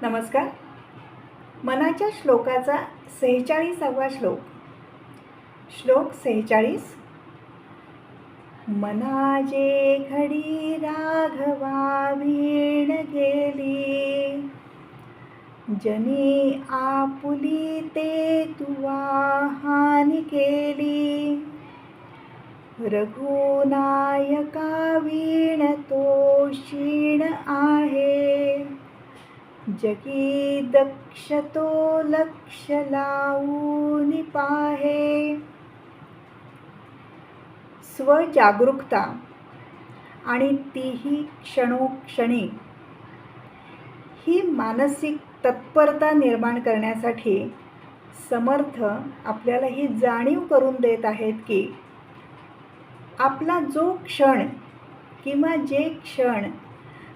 नमस्कार. मनाच्या श्लोकाचा 46वा श्लोक. श्लोक 46. मनाजे घडी राघवा वीण गेली, जनी आपुली ते तुवा हानी केली. रघुनायका वीण तो क्षीण आहे, जगी दक्ष तो लक्ष लावून पाहे. स्वजागरूकता आणि तीही क्षणोक्षणी ही मानसिक तत्परता निर्माण करण्यासाठी समर्थ आपल्याला ही जाणीव करून देत आहेत की आपला जो क्षण किंवा जे क्षण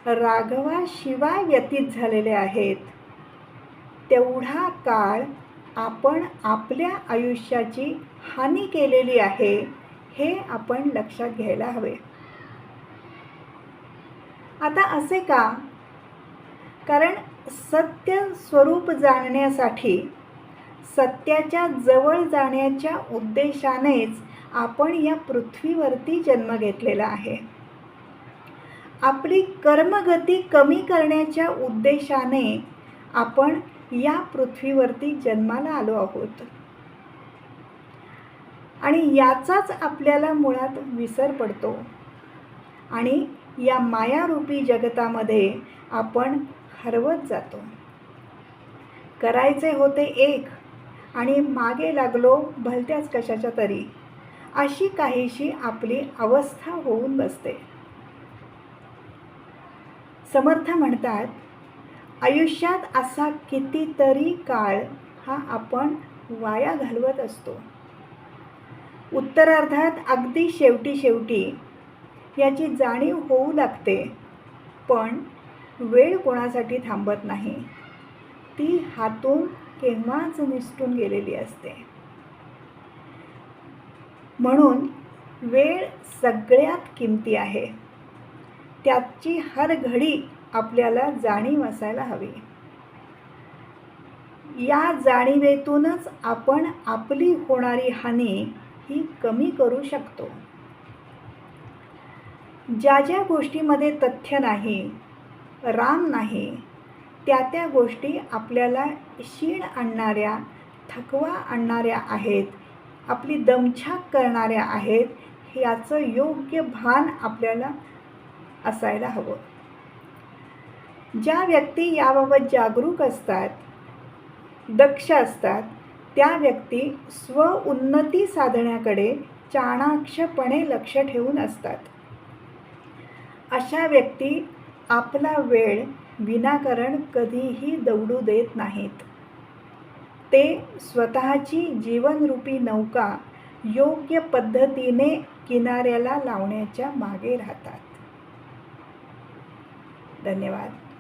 राघवाशिवाय व्यतीत झालेले आहेत, तेवढा काळ आपण आपल्या आयुष्याची हानी केलेली आहे, हे आपण लक्षात घ्यायला हवे. आता असे का? कारण सत्य स्वरूप जाणण्यासाठी, सत्याच्या जवळ जाण्याच्या उद्देशानेच आपण या पृथ्वीवरती जन्म घेतलेला आहे. आपली कर्मगती कमी करण्याच्या उद्देशाने आपण या पृथ्वीवरती जन्माला आलो आहोत. आणि याचाच आपल्याला मुळात विसर पडतो आणि या मायारूपी जगतामध्ये आपण हरवत जातो. करायचे होते एक आणि मागे लागलो भलत्याच कशाच्या तरी, अशी काहीशी आपली अवस्था होऊन बसते. समर्थ म्हणतात, आयुष्यात असा कितीतरी काळ हा आपण वाया घालवत असतो. उत्तरार्धात अगदी शेवटी याची जाणीव होऊ लागते, पण वेळ कोणासाठी थांबत नाही. ती हातून केव्हाच निसटून गेलेली असते. म्हणून वेळ सगळ्यात किमती आहे. त्याची हर घडी आपल्याला जाणीव असायला हवी. या जाणीवेतूनच आपण आपली होणारी हानी ही कमी करू शकतो. ज्या ज्या गोष्टीमध्ये तथ्य नाही, राम नाही, त्या गोष्टी आपल्याला क्षीण आणणाऱ्या, थकवा आणणाऱ्या आहेत, आपली दमछाक करणाऱ्या आहेत, याचं योग्य भान आपल्याला असायला हवं. ज्या व्यक्ती याबाबत जागरूक असतात, दक्ष असतात, त्या व्यक्ती स्वउन्नती साधण्याकडे चाणाक्षपणे लक्ष ठेवून असतात. अशा व्यक्ती आपला वेळ विनाकारण कधीही दौडू देत नाहीत. ते स्वतःची जीवनरूपी नौका योग्य पद्धतीने किनाऱ्याला लावण्याच्या मागे राहतात. धन्यवाद.